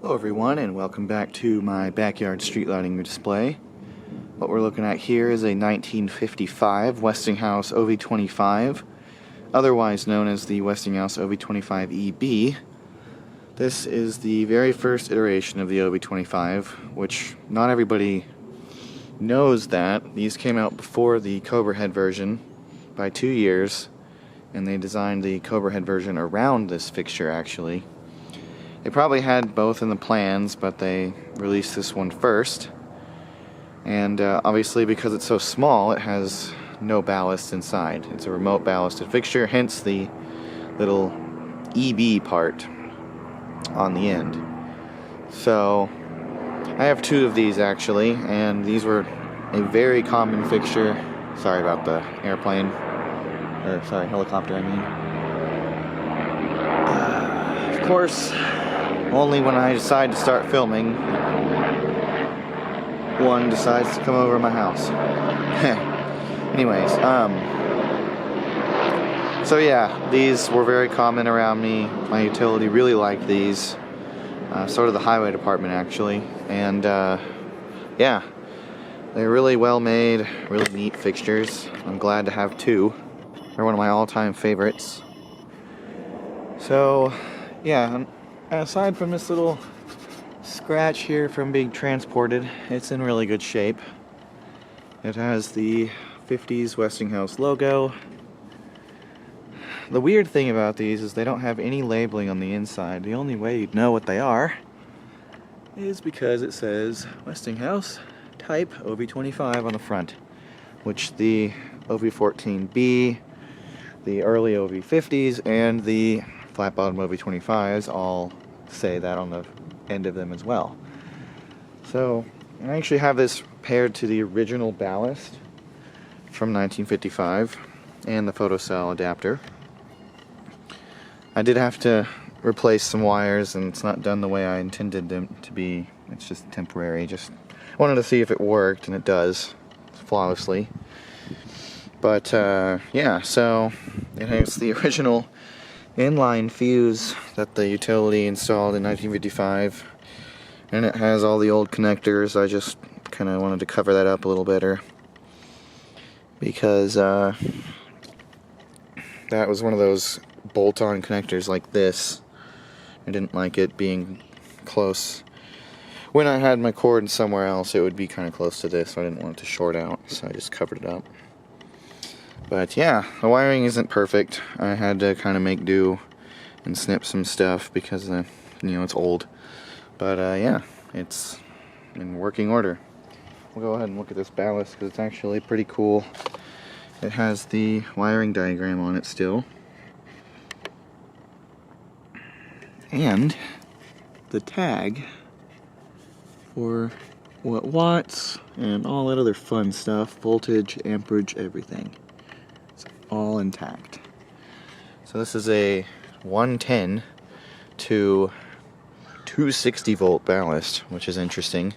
Hello everyone, and welcome back to my backyard street lighting display. What we're looking at here is a 1955 Westinghouse OV-25, otherwise known as the Westinghouse OV-25EB. This is the very first iteration of the OV-25, which not everybody knows that. These came out before the cobrahead version by 2 years, and they designed the cobrahead version around this fixture actually. They probably had both in the plans, but they released this one first. And obviously, because it's so small, it has no ballast inside. It's a remote ballasted fixture, hence the little EB part on the end. So, I have 2 of these actually, and these were a very common fixture. Sorry about the airplane. Or, sorry, helicopter, I mean. Of course, only when I decide to start filming, one decides to come over to my house. Anyways, so yeah, these were very common around me. My utility really liked these. So did the highway department actually. And yeah, they're really well made, really neat fixtures. I'm glad to have 2. They're one of my all-time favorites. So yeah, aside from this little scratch here from being transported, it's in really good shape. It has the 50s Westinghouse logo. The weird thing about these is they don't have any labeling on the inside. The only way you'd know what they are is because it says Westinghouse Type OV-25 on the front, which the OV-14B, the early OV-50s, and the flat bottom OV-25s all say that on the end of them as well. So I actually have this paired to the original ballast from 1955 and the photocell adapter. I did have to replace some wires, and it's not done the way I intended them to be. It's just temporary. Just wanted to see if it worked, and it does flawlessly. But yeah, so it has the original inline fuse that the utility installed in 1955, and it has all the old connectors. I just kind of wanted to cover that up a little better because that was one of those bolt-on connectors like this. I didn't like it being close. When I had my cord somewhere else, it would be kind of close to this, so I didn't want it to short out, so I just covered it up. But yeah, the wiring isn't perfect. I had to kind of make do and snip some stuff because you know, it's old. But yeah, it's in working order. We'll go ahead and look at this ballast because it's actually pretty cool. It has the wiring diagram on it still, and the tag for what watts and all that other fun stuff, voltage, amperage, everything. It's all intact. So this is a 110 to 260 volt ballast, which is interesting.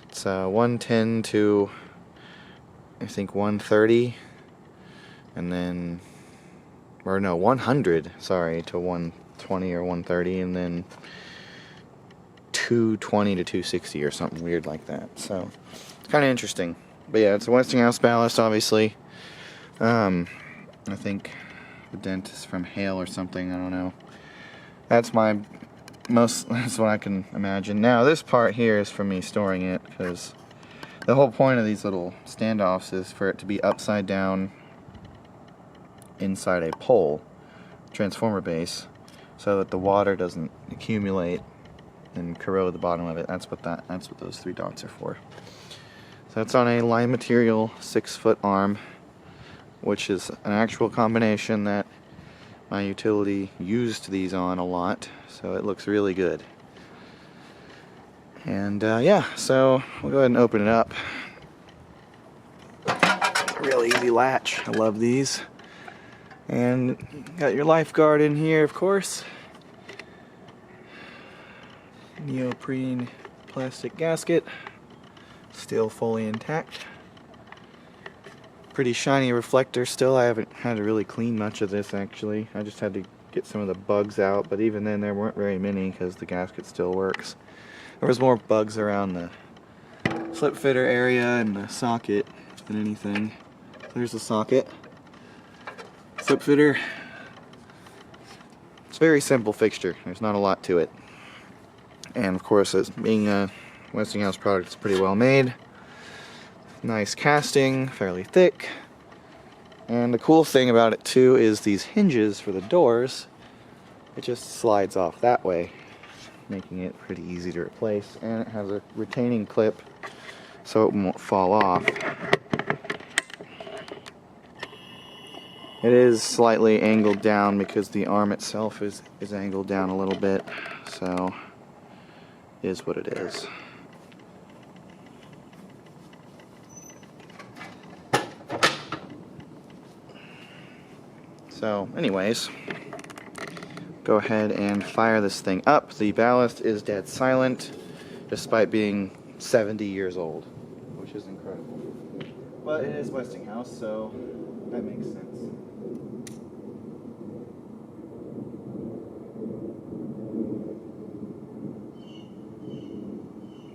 It's 110 to I think 130, and then, or no, 100, sorry, to 120 or 130, and then 220 to 260 or something weird like that. So it's kind of interesting. But yeah, it's a Westinghouse ballast, obviously. I think the dent is from hail or something, I don't know. That's what I can imagine. Now this part here is for me storing it, because the whole point of these little standoffs is for it to be upside down inside a pole, transformer base, so that the water doesn't accumulate and corrode the bottom of it. That's what those 3 dots are for. So it's on a line material 6-foot arm, which is an actual combination that my utility used these on a lot, so it looks really good. And yeah, so we'll go ahead and open it up. Real easy latch. I love these. And got your lifeguard in here, of course. Neoprene plastic gasket, still fully intact. Pretty shiny reflector still. I haven't had to really clean much of this actually. I just had to get some of the bugs out, but even then there weren't very many because the gasket still works. There was more bugs around the slip fitter area and the socket than anything. There's the socket. Slip fitter. It's a very simple fixture. There's not a lot to it. And of course, as being a Westinghouse product, it's pretty well made. Nice casting, fairly thick. And the cool thing about it too is these hinges for the doors, it just slides off that way, making it pretty easy to replace. And it has a retaining clip so it won't fall off. It is slightly angled down because the arm itself is angled down a little bit, so it is what it is. So anyways, go ahead and fire this thing up. The ballast is dead silent despite being 70 years old, which is incredible. But it is Westinghouse, so that makes sense.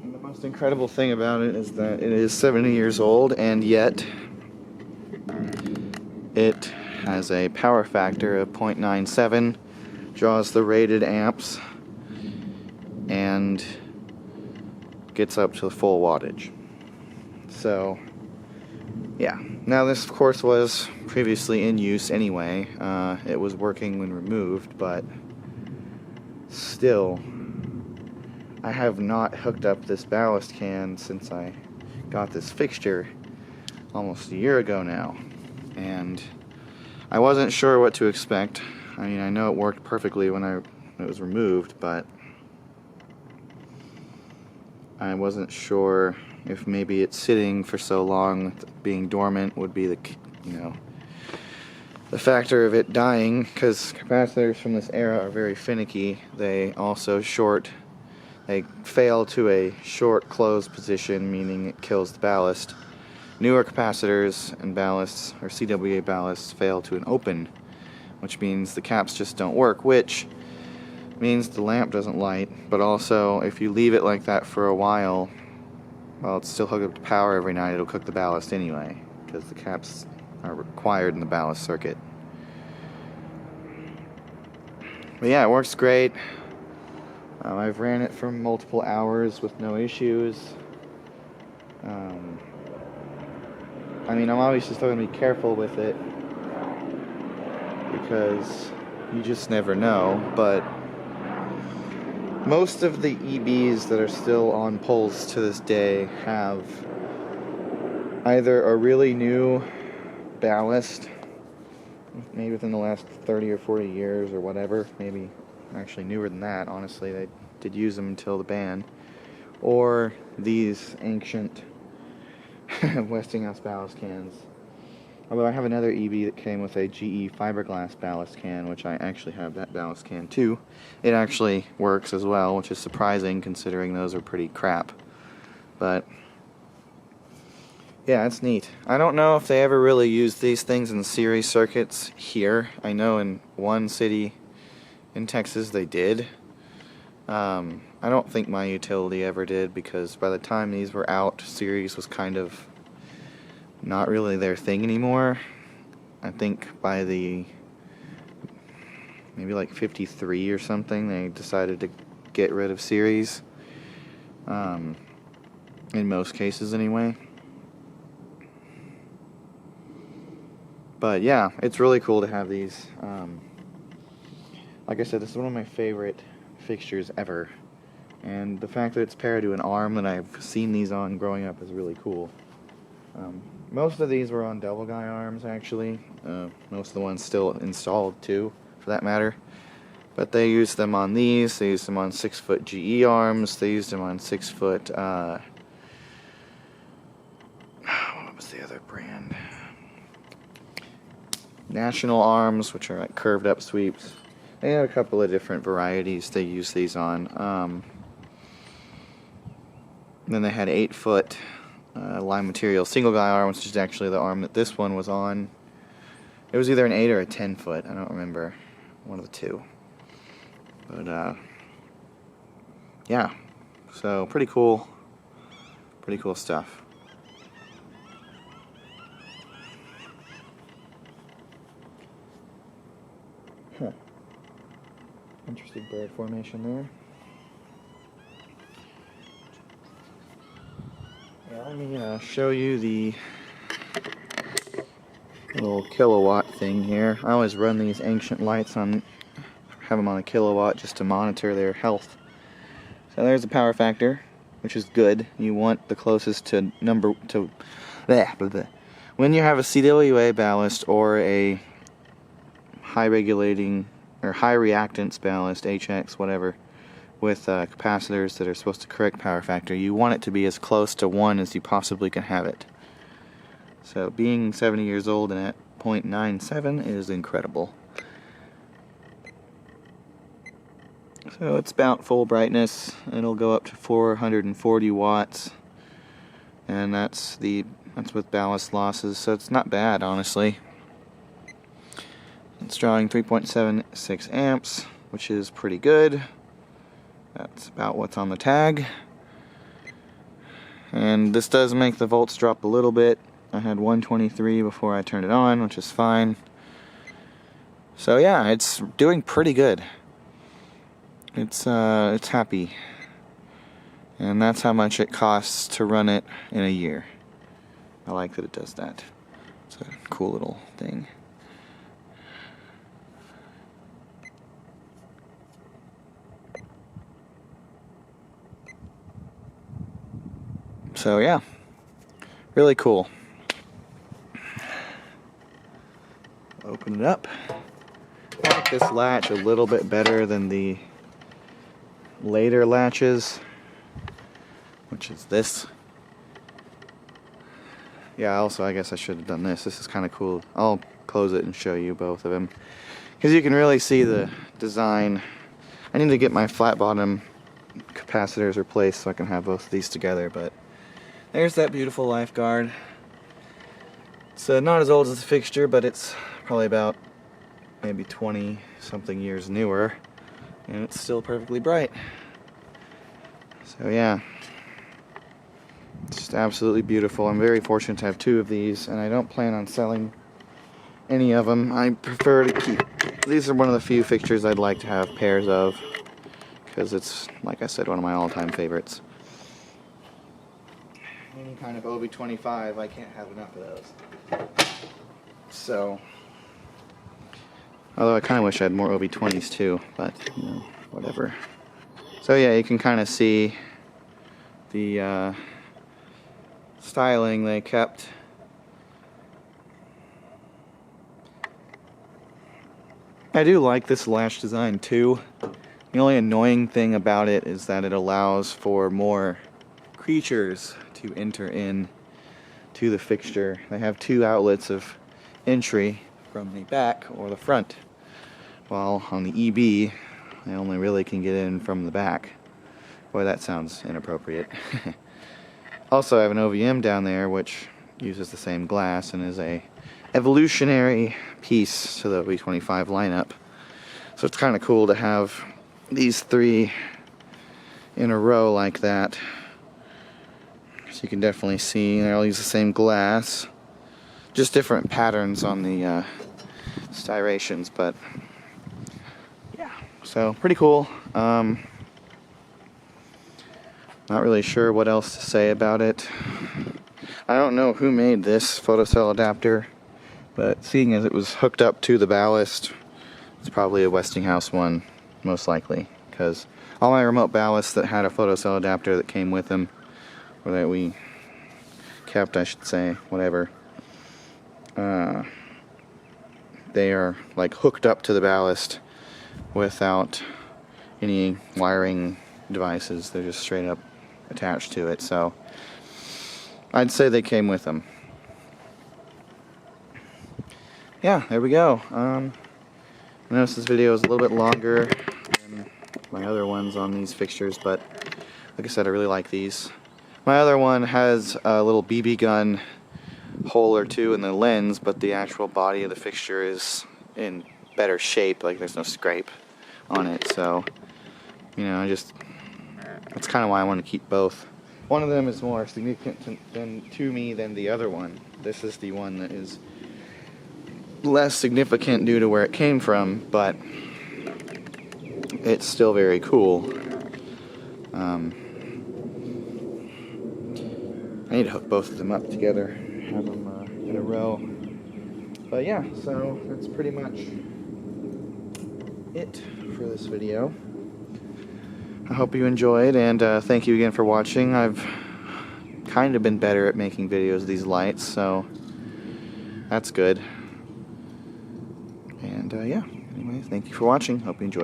And the most incredible thing about it is that it is 70 years old, and yet it has a power factor of 0.97, draws the rated amps, and gets up to the full wattage. So, yeah. Now this, of course, was previously in use anyway. It was working when removed, but still, I have not hooked up this ballast can since I got this fixture almost a year ago now. And I wasn't sure what to expect. I mean, I know it worked perfectly when it was removed, but I wasn't sure if maybe it's sitting for so long, being dormant would be the factor of it dying, because capacitors from this era are very finicky. They also they fail to a short close position, meaning it kills the ballast. Newer capacitors and ballasts, or CWA ballasts, fail to an open, which means the caps just don't work, which means the lamp doesn't light, but also if you leave it like that for a while, well, it's still hooked up to power every night, it'll cook the ballast anyway, because the caps are required in the ballast circuit. But yeah, it works great. I've ran it for multiple hours with no issues. I mean, I'm obviously still going to be careful with it because you just never know, but most of the EBs that are still on poles to this day have either a really new ballast, maybe within the last 30 or 40 years or whatever, maybe actually newer than that, honestly, they did use them until the ban, or these ancient Westinghouse ballast cans. Although I have another EB that came with a GE fiberglass ballast can, which I actually have that ballast can too. It actually works as well, which is surprising considering those are pretty crap. But yeah, it's neat. I don't know if they ever really used these things in series circuits here. I know in one city in Texas they did. I don't think my utility ever did, because by the time these were out, series was kind of not really their thing anymore. I think by maybe like 53 or something, they decided to get rid of series. In most cases anyway. But yeah, it's really cool to have these. Like I said, this is one of my favorite fixtures ever. And the fact that it's paired to an arm that I've seen these on growing up is really cool. Most of these were on double guy arms, actually. Most of the ones still installed too, for that matter. But they used them on these. They used them on 6-foot GE arms. They used them on 6-foot. What was the other brand? National arms, which are like curved up sweeps. They had a couple of different varieties they used these on. Then they had 8-foot line material single guy arm, which is actually the arm that this one was on. It was either an 8 or a 10-foot, I don't remember. one of the two. But yeah, so pretty cool stuff. Huh. Interesting bird formation there. Yeah, let me show you the little kilowatt thing here. I always run these ancient lights on, have them on a kilowatt just to monitor their health. So there's the power factor, which is good. You want the closest to when you have a CWA ballast or a high regulating or high reactance ballast, HX, whatever, with capacitors that are supposed to correct power factor, you want it to be as close to 1 as you possibly can have it. So being 70 years old and at 0.97 is incredible. So it's about full brightness. It'll go up to 440 watts, and that's with ballast losses, so it's not bad, honestly. It's drawing 3.76 amps, which is pretty good. That's about what's on the tag. And this does make the volts drop a little bit. I had 123 before I turned it on, which is fine. So yeah, it's doing pretty good. It's happy. And that's how much it costs to run it in a year. I like that it does that. It's a cool little thing. So yeah, really cool. Open it up. I like this latch a little bit better than the later latches, which is this. Yeah, also I guess I should have done this. This is kind of cool. I'll close it and show you both of them, because you can really see the design. I need to get my flat bottom capacitors replaced so I can have both of these together, but there's that beautiful lifeguard. It's not as old as the fixture, but it's probably about maybe 20 something years newer, and it's still perfectly bright. So yeah, it's just absolutely beautiful. I'm very fortunate to have two of these, and I don't plan on selling any of them. I prefer to keep, these are one of the few fixtures I'd like to have pairs of, because it's, like I said, one of my all-time favorites. Any kind of OV-25, I can't have enough of those. So, although I kind of wish I had more OV-20s too, but, you know, whatever. So yeah, you can kind of see the styling they kept. I do like this latch design too. The only annoying thing about it is that it allows for more creatures to enter in to the fixture. They have two outlets of entry from the back or the front, while on the EB they only really can get in from the back. Boy, that sounds inappropriate. Also, I have an OVM down there which uses the same glass and is a evolutionary piece to the OV-25 lineup. So it's kind of cool to have these three in a row like that. So you can definitely see they all use the same glass, just different patterns on the styrations, but yeah, so pretty cool. Not really sure what else to say about it. I don't know who made this photocell adapter, but seeing as it was hooked up to the ballast, it's probably a Westinghouse one, most likely, because all my remote ballasts that had a photocell adapter that came with them, or that we kept, I should say, whatever, they are like hooked up to the ballast without any wiring devices. They're just straight up attached to it, so I'd say they came with them. Yeah, there we go. I noticed this video is a little bit longer than my other ones on these fixtures, but like I said, I really like these. My other one has a little BB gun hole or two in the lens, but the actual body of the fixture is in better shape, like there's no scrape on it. So, you know, that's kind of why I want to keep both. One of them is more significant to me than the other one. This is the one that is less significant due to where it came from, but it's still very cool. I need to hook both of them up together, have them in a row. But yeah, so that's pretty much it for this video. I hope you enjoyed, and thank you again for watching. I've kind of been better at making videos of these lights, so that's good. And yeah, anyway, thank you for watching. Hope you enjoyed.